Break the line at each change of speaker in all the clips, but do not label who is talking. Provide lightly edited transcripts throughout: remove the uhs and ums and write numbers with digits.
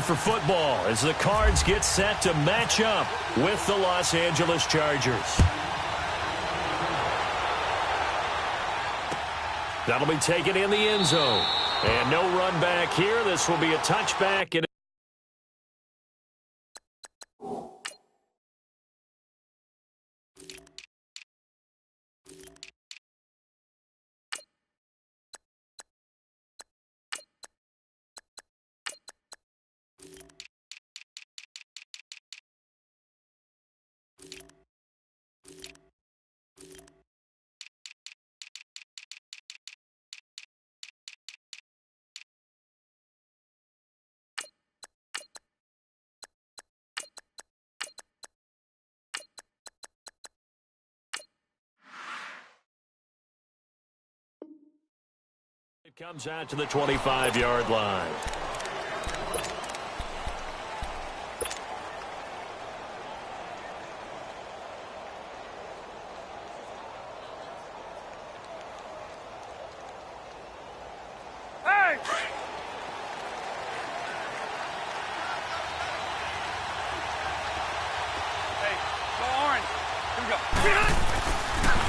for football as the Cards get set to match up with the Los Angeles Chargers. That'll be taken in the end zone. And no run back here. This will be a touchback. And it comes out to the 25-yard line.
Hey! Hey, go orange. Here we go.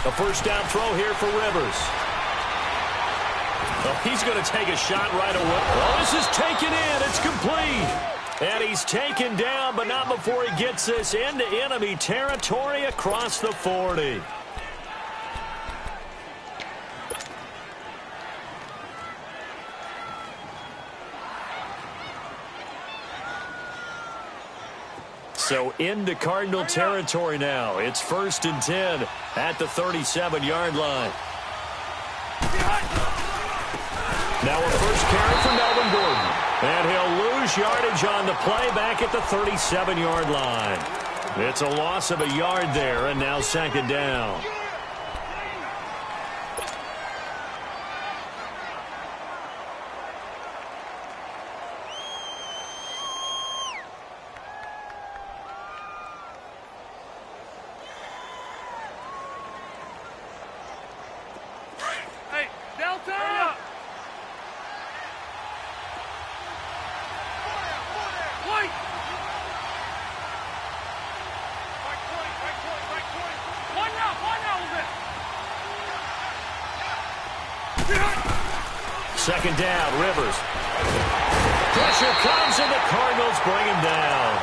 A first down throw here for Rivers. Well, he's going to take a shot right away. Oh, this is taken in. It's complete. And he's taken down, but not before he gets this into enemy territory across the 40. So into Cardinal territory now. It's 1st and 10 at the 37-yard line. Now a first carry for Melvin Gordon. And he'll lose yardage on the play back at the 37-yard line. It's a loss of a yard there, and now 2nd down.
Hey, Delta! White! Right 20. One now,
Second down, Rivers. Pressure comes, and the Cardinals bring him down.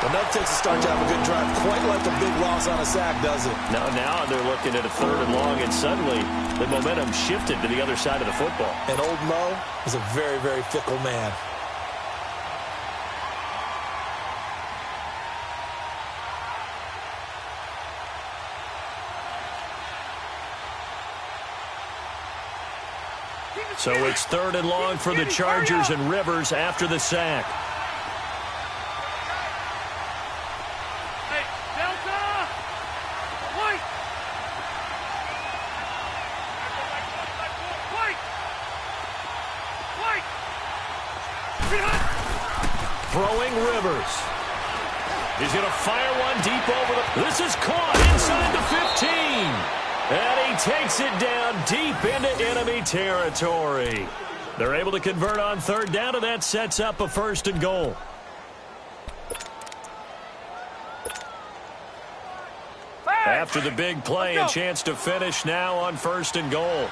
Well, that takes a start to have a good drive. Quite like a big loss on a sack, does it?
Now they're looking at a 3rd and long, and suddenly the momentum shifted to the other side of the football.
And old Mo is a very, very fickle man.
So it's 3rd and long for the Chargers, and Rivers after the sack.
Hey, Delta! White! White!
Throwing Rivers. He's going to fire one deep over the... This is caught inside the 15. And he takes it down deep into enemy territory. They're able to convert on 3rd down, and that sets up a 1st and goal. After the big play, a chance to finish now on 1st and goal.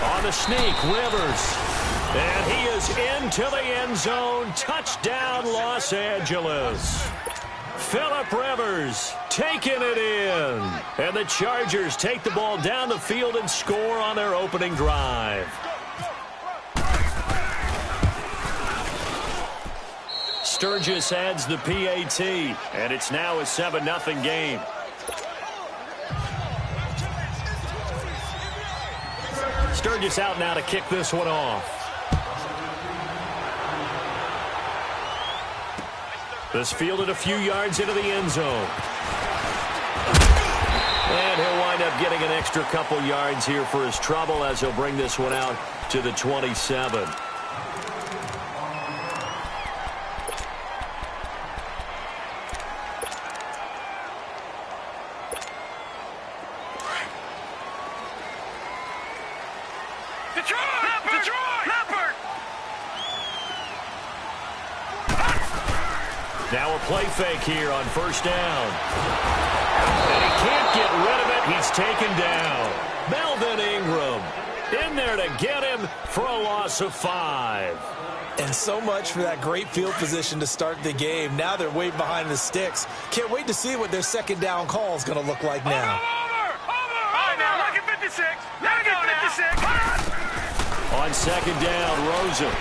On the sneak, Rivers. And he is into the end zone. Touchdown, Los Angeles. Phillip Rivers taking it in. And the Chargers take the ball down the field and score on their opening drive. Sturgis adds the PAT, and it's now a 7-0 game. Sturgis out now to kick this one off. This fielded a few yards into the end zone. And he'll wind up getting an extra couple yards here for his trouble as he'll bring this one out to the 27.
Detroit!
Now a play fake here on first down. And he can't get rid of it. He's taken down. Melvin Ingram in there to get him for a loss of 5.
And so much for that great field position to start the game. Now they're way behind the sticks. Can't wait to see what their second down call is going to look like now.
On second down, Rosen.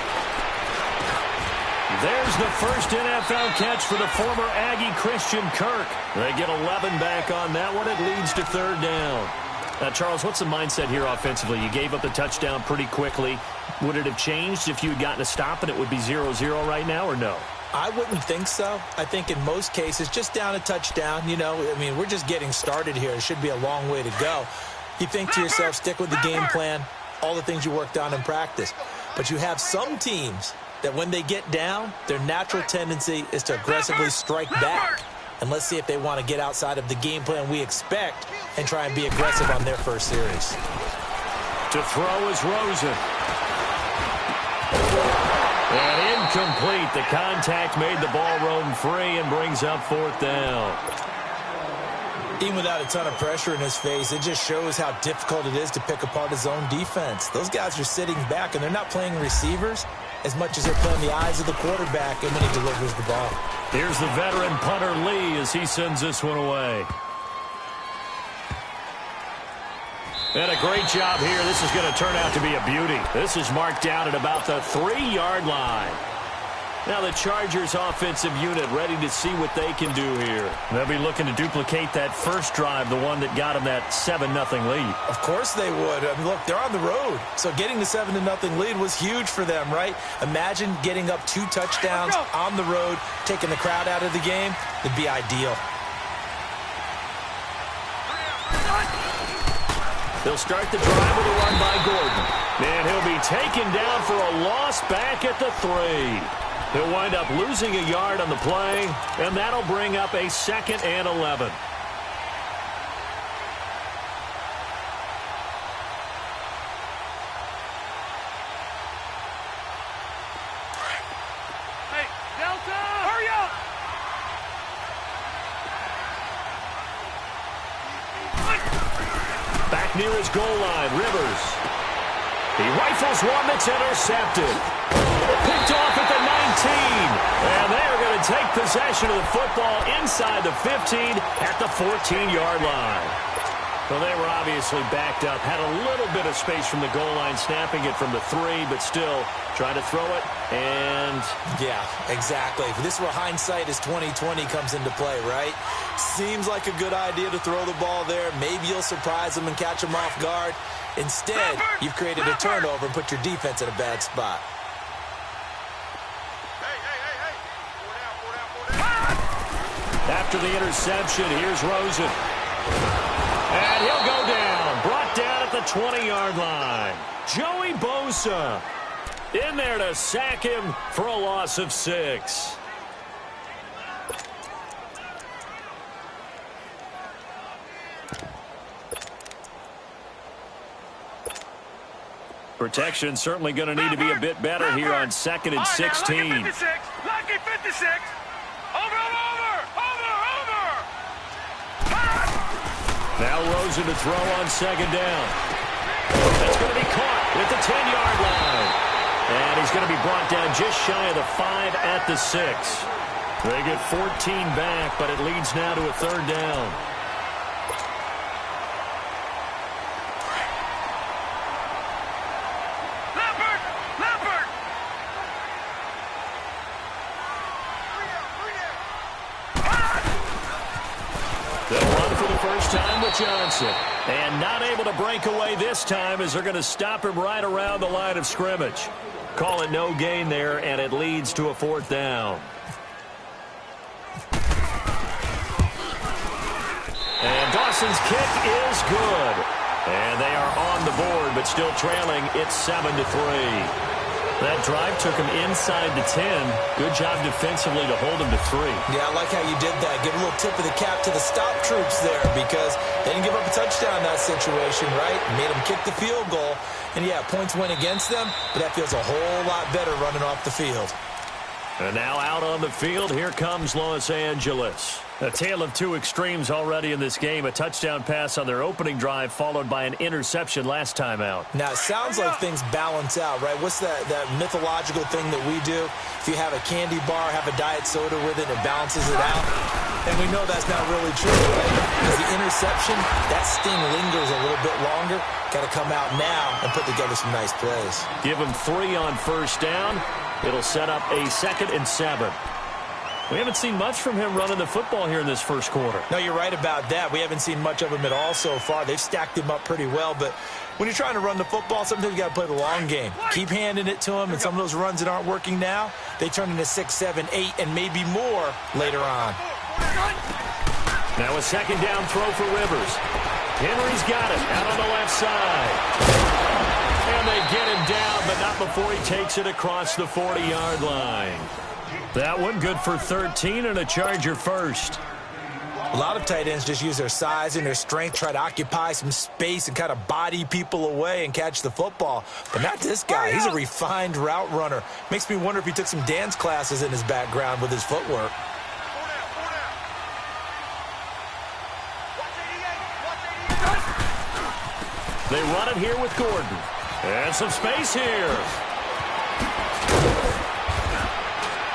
There's the first NFL catch for the former Aggie Christian Kirk. They get 11 back on that one. It leads to third down. Now, Charles, what's the mindset here offensively? You gave up the touchdown pretty quickly. Would it have changed if you had gotten a stop and it would be 0-0 right now, or no?
I wouldn't think so. I think in most cases, just down a touchdown, you know, I mean, we're just getting started here. It should be a long way to go. You think to yourself, stick with the game plan, all the things you worked on in practice. But you have some teams that when they get down, their natural tendency is to aggressively strike back. And let's see if they want to get outside of the game plan we expect and try and be aggressive on their first series.
To throw is Rosen. And incomplete. The contact made the ball roam free and brings up fourth down.
Even without a ton of pressure in his face, it just shows how difficult it is to pick apart his own defense. Those guys are sitting back, and they're not playing receivers as much as they're playing the eyes of the quarterback and when he delivers the ball.
Here's the veteran punter Lee as he sends this one away. And a great job here. This is going to turn out to be a beauty. This is marked down at about the 3-yard line. Now the Chargers offensive unit ready to see what they can do here. They'll be looking to duplicate that first drive, the one that got them that 7-0 lead.
Of course they would. I mean, look, they're on the road. So getting the 7-0 lead was huge for them, right? Imagine getting up 2 touchdowns on the road, taking the crowd out of the game. It'd be ideal.
They'll start the drive with a run by Gordon. And he'll be taken down for a loss back at the 3. He'll wind up losing a yard on the play, and that'll bring up a 2nd and 11.
Hey, Delta! Hurry up!
Back near his goal line, Rivers. He rifles one that's intercepted. Picked off at the 19. And they're going to take possession of the football inside the 15 at the 14-yard line. Well, they were obviously backed up. Had a little bit of space from the goal line, snapping it from the 3, but still trying to throw it. And
yeah, exactly. This is where hindsight is 20/20 comes into play, right? Seems like a good idea to throw the ball there. Maybe you'll surprise them and catch them off guard. Instead, you've created a turnover and put your defense in a bad spot.
After the interception, here's Rosen. And he'll go down. Brought down at the 20-yard line. Joey Bosa in there to sack him for a loss of 6. Protection certainly going to need to be a bit better here on 2nd and 16.
Lucky 56. Lucky 56. Over.
Now Rosen to throw on 2nd down. That's going to be caught at the 10-yard line. And he's going to be brought down just shy of the 5 at the 6. They get 14 back, but it leads now to a 3rd down. Time with Johnson. And not able to break away this time as they're going to stop him right around the line of scrimmage. Call it no gain there, and it leads to a 4th down. And Dawson's kick is good. And they are on the board, but still trailing. It's 7-3. That drive took him inside the 10. Good job defensively to hold him to 3.
Yeah, I like how you did that. Give a little tip of the cap to the stop troops there because they didn't give up a touchdown in that situation, right? Made them kick the field goal. And, yeah, points went against them, but that feels a whole lot better running off the field.
And now out on the field, here comes Los Angeles. A tale of two extremes already in this game. A touchdown pass on their opening drive, followed by an interception last time out.
Now, it sounds like things balance out, right? What's that mythological thing that we do? If you have a candy bar, have a diet soda with it, it balances it out. And we know that's not really true, right? Because the interception, that sting lingers a little bit longer. Got to come out now and put together some nice plays.
Give him 3 on first down. It'll set up a 2nd and 7. We haven't seen much from him running the football here in this first quarter.
No, you're right about that. We haven't seen much of him at all so far. They've stacked him up pretty well, but when you're trying to run the football, sometimes you got to play the long game. Keep handing it to him, and some of those runs that aren't working now, they turn into 6, 7, 8, and maybe more later on.
Now a 2nd down throw for Rivers. Henry's got it out on the left side. And they get him down, but not before he takes it across the 40-yard line. That one good for 13 and a Charger first.
A lot of tight ends just use their size and their strength, try to occupy some space and kind of body people away and catch the football. But not this guy. He's a refined route runner. Makes me wonder if he took some dance classes in his background with his footwork.
They run it here with Gordon. And some space here.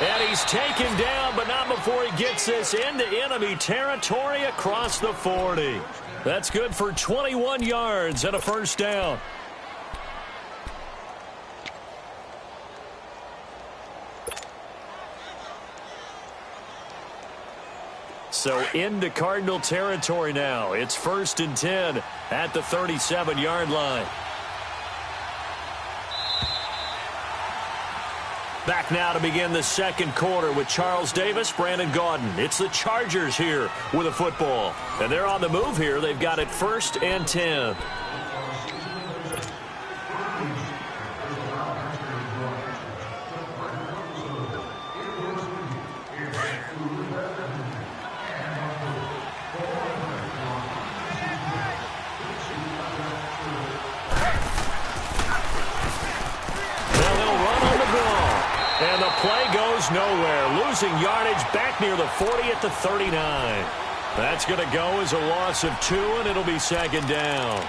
And he's taken down, but not before he gets this into enemy territory across the 40. That's good for 21 yards and a first down. So into Cardinal territory now. It's 1st and 10 at the 37-yard line. Back now to begin the second quarter with Charles Davis, Brandon Gaudin. It's the Chargers here with a football. And they're on the move here. They've got it 1st and 10. And the play goes nowhere. Losing yardage back near the 40 at the 39. That's going to go as a loss of 2, and it'll be 2nd down.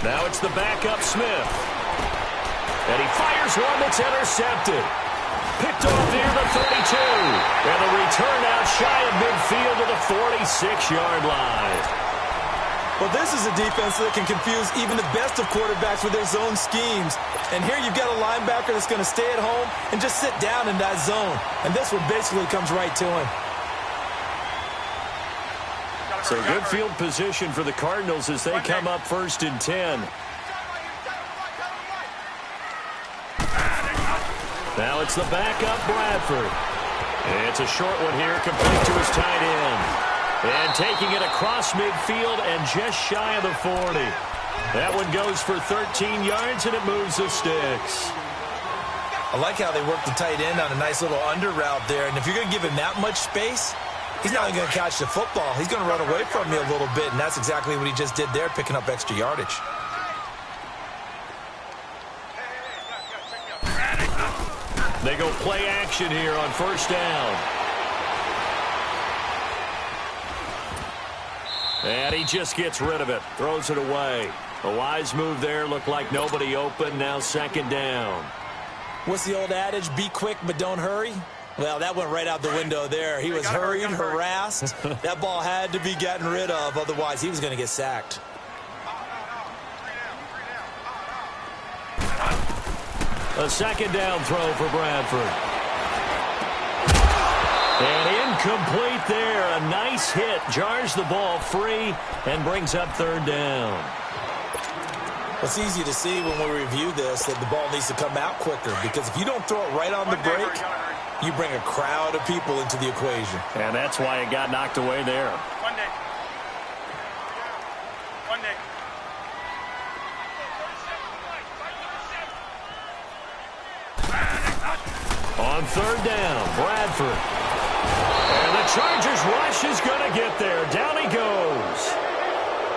Now it's the backup Smith. And he fires one that's intercepted. Picked off near the 32. And the return out shy of midfield to the 46-yard line.
Well, this is a defense that can confuse even the best of quarterbacks with their zone schemes. And here you've got a linebacker that's going to stay at home and just sit down in that zone. And this one basically comes right to him.
So good field position for the Cardinals as they come up 1st and 10. Now it's the backup Bradford. It's a short one here, complete to his tight end. And taking it across midfield and just shy of the 40. That one goes for 13 yards and it moves the sticks.
I like how they work the tight end on a nice little under route there. And if you're going to give him that much space, he's not only going to catch the football, he's going to run away from you a little bit, and that's exactly what he just did there, picking up extra yardage.
They go play action here on 1st down. And he just gets rid of it, throws it away. A wise move there, looked like nobody open, now 2nd down.
What's the old adage, be quick but don't hurry? Well, that went right out the window there. He was hurried, harassed. That ball had to be gotten rid of, otherwise he was going to get sacked.
A 2nd down throw for Bradford. And incomplete there. A nice hit. Jars the ball free and brings up 3rd down.
It's easy to see when we review this that the ball needs to come out quicker, because if you don't throw it right on the break, you bring a crowd of people into the equation.
And that's why it got knocked away there.
One day. One day.
On third down, Bradford. And the Chargers rush is going to get there. Down he goes.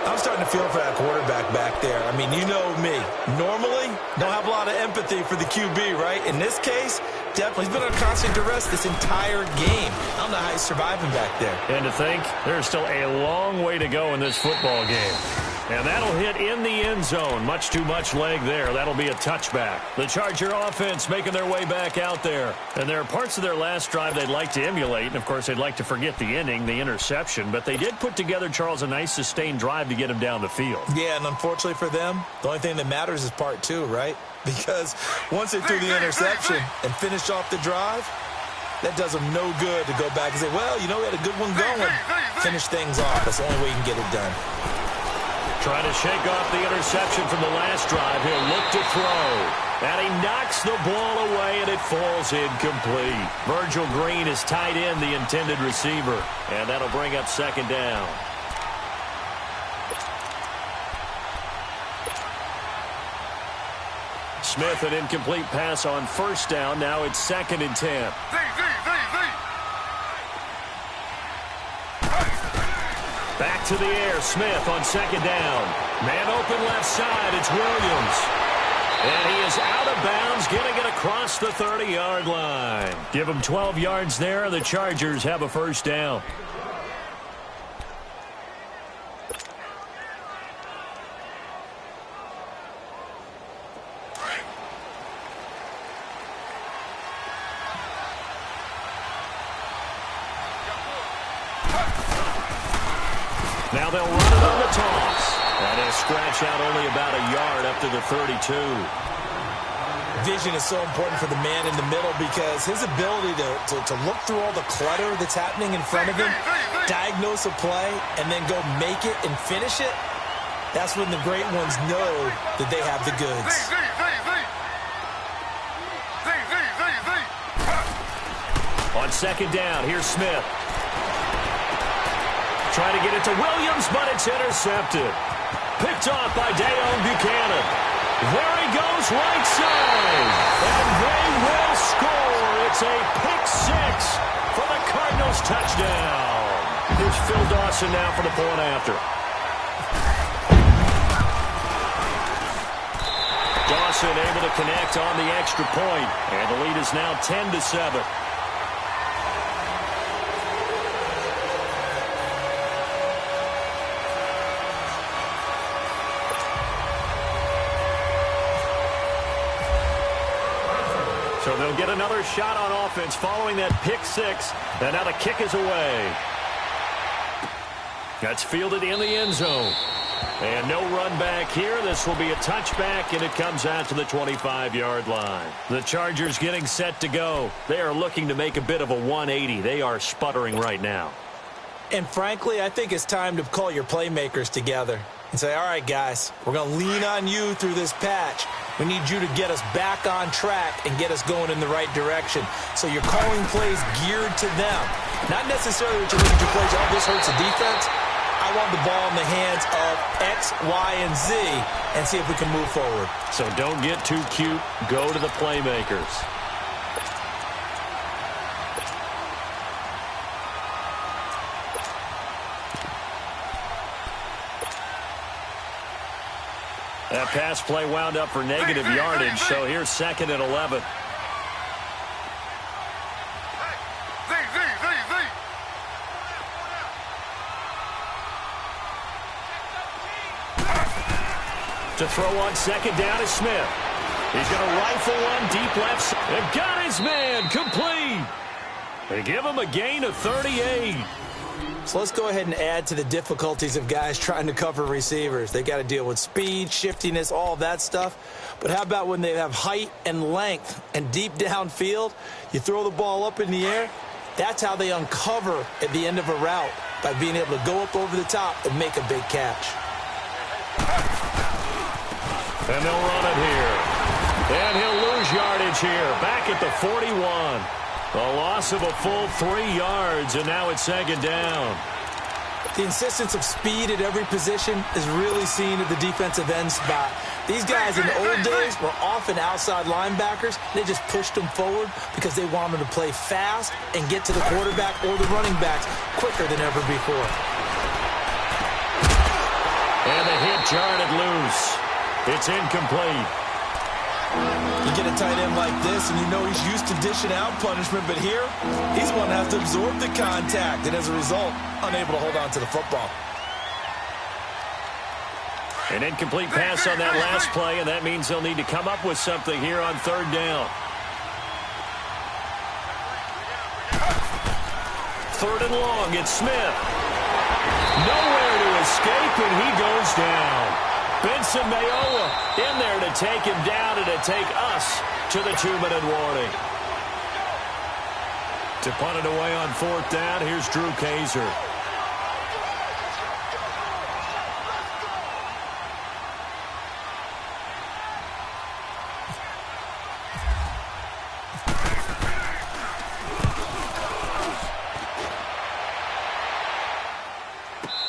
I'm starting to feel for that quarterback back there. I mean, you know me. Normally, don't have a lot of empathy for the QB, right? In this case, definitely. He's been under constant duress this entire game. I don't know how he's surviving back there.
And to think, there's still a long way to go in this football game. And that'll hit in the end zone. Much too much leg there. That'll be a touchback. The Charger offense making their way back out there. And there are parts of their last drive they'd like to emulate. And, of course, they'd like to forget the inning, the interception. But they did put together, Charles, a nice sustained drive to get him down the field.
Yeah, and unfortunately for them, the only thing that matters is part two, right? Because once they threw the interception and finished off the drive, that does them no good to go back and say, well, you know, we had a good one going. Finish things off. That's the only way you can get it done.
Trying to shake off the interception from the last drive. He'll look to throw. And he knocks the ball away, and it falls incomplete. Virgil Green is tied in, the intended receiver. And that'll bring up second down. Smith, an incomplete pass on first down. Now it's 2nd and 10. Back to the air. Smith on second down. Man open left side. It's Williams. And he is out of bounds, getting it across the 30-yard line. Give him 12 yards there. The Chargers have a first down. Now they'll run it on the toss. And he'll scratch out only about a yard up to the 32.
Vision is so important for the man in the middle because his ability to look through all the clutter that's happening in front of him, diagnose a play, and then go make it and finish it, that's when the great ones know that they have the goods.
On second down, here's Smith. Trying to get it to Williams, but it's intercepted. Picked off by Dayon Buchanan. There he goes, right side. And they will score. It's a pick six for the Cardinals touchdown. Here's Phil Dawson now for the point after. Dawson able to connect on the extra point. And the lead is now 10-7. So they'll get another shot on offense following that pick six. And now the kick is away. That's fielded in the end zone. And no run back here. This will be a touchback, and it comes out to the 25-yard line. The Chargers getting set to go. They are looking to make a bit of a 180. They are sputtering right now.
And frankly, I think it's time to call your playmakers together and say, all right, guys, we're going to lean on you through this patch. We need you to get us back on track and get us going in the right direction. So you're calling plays geared to them. Not necessarily that you look at your plays, oh, this hurts the defense. I want the ball in the hands of X, Y, and Z and see if we can move forward.
So don't get too cute. Go to the playmakers. That pass play wound up for negative yardage, so here's 2nd and 11. To throw on second down is Smith. He's going to rifle one deep left side. And got his man complete. They give him a gain of 38.
So let's go ahead and add to the difficulties of guys trying to cover receivers. They got to deal with speed, shiftiness, all that stuff. But how about when they have height and length and deep downfield? You throw the ball up in the air. That's how they uncover at the end of a route, by being able to go up over the top and make a big catch.
And they'll run it here. And he'll lose yardage here. Back at the 41. A loss of a full 3 yards, and now it's second down.
The insistence of speed at every position is really seen at the defensive end spot. These guys in the old days were often outside linebackers. They just pushed them forward because they wanted to play fast and get to the quarterback or the running backs quicker than ever before.
And the hit jarred it loose. It's incomplete.
You get a tight end like this, and you know he's used to dishing out punishment, but here, he's going to have to absorb the contact, and as a result, unable to hold on to the football.
An incomplete pass on that last play, and that means they'll need to come up with something here on third down. Third and long, it's Smith. Nowhere to escape, and he goes down. Benson Mayowa in there to take him down and to take us to the 2-minute warning. To punt it away on fourth down, here's Drew Kaiser.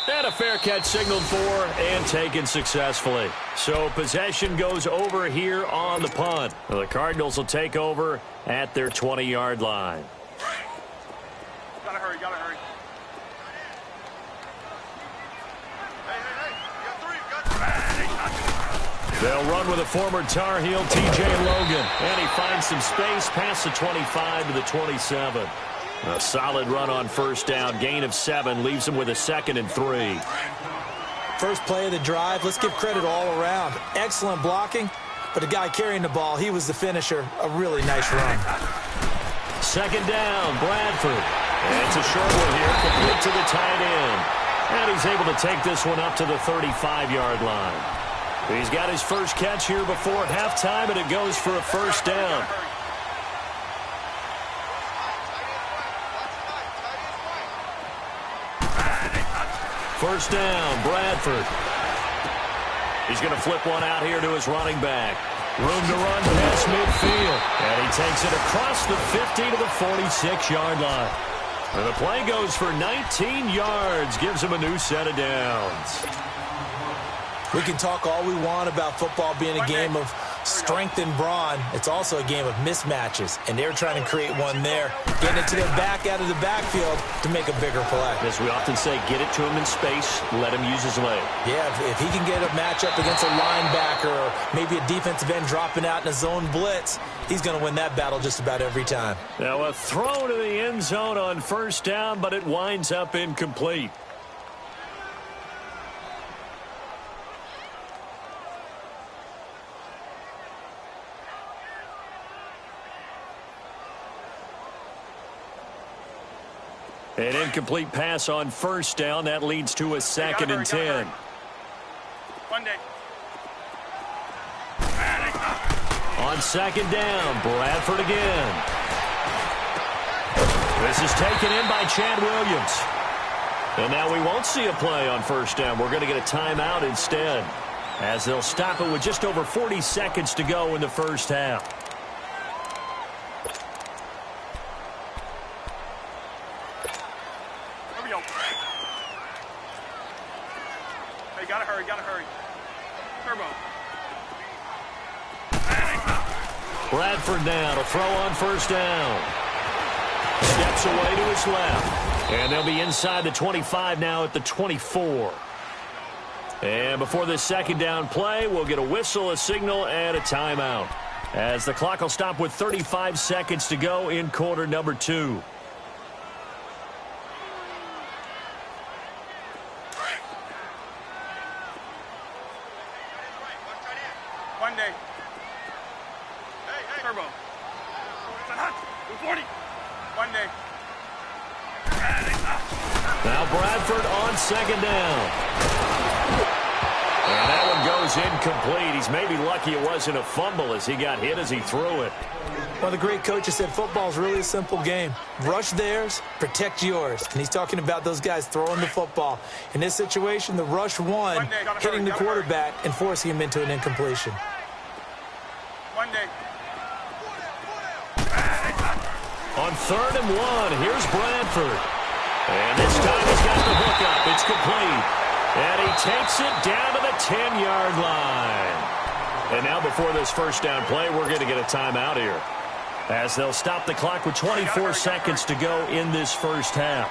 And a fair catch signaled for and taken successfully. So possession goes over here on the punt. The Cardinals will take over at their 20-yard line.
Gotta hurry, gotta hurry.
They'll run with a former Tar Heel, T.J. Logan. And he finds some space past the 25 to the 27. A solid run on first down. Gain of 7 leaves him with a 2nd and 3.
First play of the drive, let's give credit all around. Excellent blocking, but the guy carrying the ball, he was the finisher. A really nice run.
Second down, Bradford. And it's a short one here, complete to the tight end. And he's able to take this one up to the 35-yard line. He's got his first catch here before halftime, and it goes for a first down. First down, Bradford. He's going to flip one out here to his running back. Room to run past midfield. And he takes it across the 50 to the 46-yard line. And the play goes for 19 yards. Gives him a new set of downs.
We can talk all we want about football being a game of strength and brawn. It's also a game of mismatches, and they're trying to create one there, getting it to their back out of the backfield to make a bigger play.
As we often say, get it to him in space, let him use his leg.
Yeah, if he can get a matchup against a linebacker or maybe a defensive end dropping out in a zone blitz, he's going to win that battle just about every time.
Now a throw to the end zone on first down, but it winds up incomplete. An incomplete pass on first down. That leads to a 2nd and 10.
One day.
On second down, Bradford again. This is taken in by Chad Williams. And now we won't see a play on first down. We're going to get a timeout instead, as they'll stop it with just over 40 seconds to go in the first half.
Gotta hurry. Turbo.
Bradford now to throw on first down. Steps away to his left. And they'll be inside the 25 now at the 24. And before this second down play, we'll get a whistle, a signal, and a timeout, as the clock will stop with 35 seconds to go in quarter number 2.
One day. Turbo. 40. One day.
Now Bradford on second down. And that one goes incomplete. He's maybe lucky it wasn't a fumble as he got hit as he threw it.
Well, the great coach has said football is really a simple game. Rush theirs, protect yours. And he's talking about those guys throwing the football. In this situation, the rush won, hitting the quarterback and forcing him into an incompletion.
One day.
On 3rd and 1. Here's Bradford. And this time he's got the hookup. It's complete. And he takes it down to the 10-yard line. And now before this first down play, we're going to get a timeout here, as they'll stop the clock with 24 seconds to go in this first half.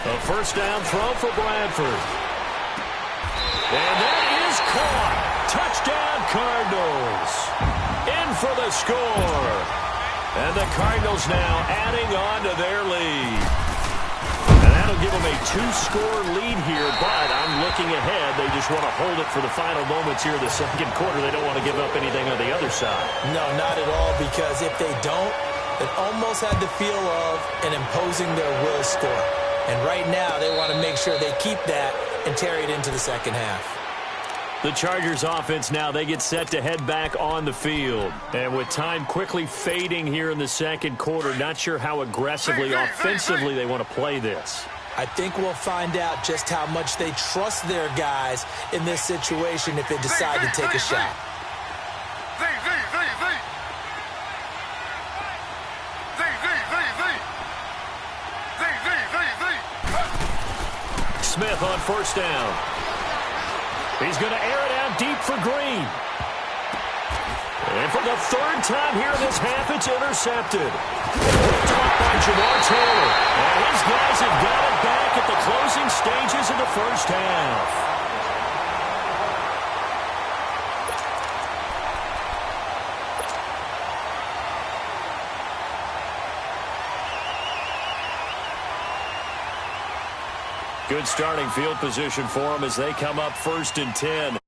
A first down throw for Bradford. And that is caught. Touchdown, Cardinals. In for the score. And the Cardinals now adding on to their lead. And that'll give them a 2-score lead here, but I'm looking ahead. They just want to hold it for the final moments here of the second quarter. They don't want to give up anything on the other side.
No, not at all, because if they don't, it almost had the feel of an imposing their will score. And right now, they want to make sure they keep that and carry it into the second half.
The Chargers offense now, they get set to head back on the field. And with time quickly fading here in the second quarter, not sure how aggressively, offensively they want to play this.
I think we'll find out just how much they trust their guys in this situation if they decide to take a shot.
Smith on first down. He's going to air it out deep for Green. And for the 3rd time here in this half, it's intercepted. Picked up by Jamar Taylor. And his guys have got it back at the closing stages of the first half. Good starting field position for them as they come up 1st and 10.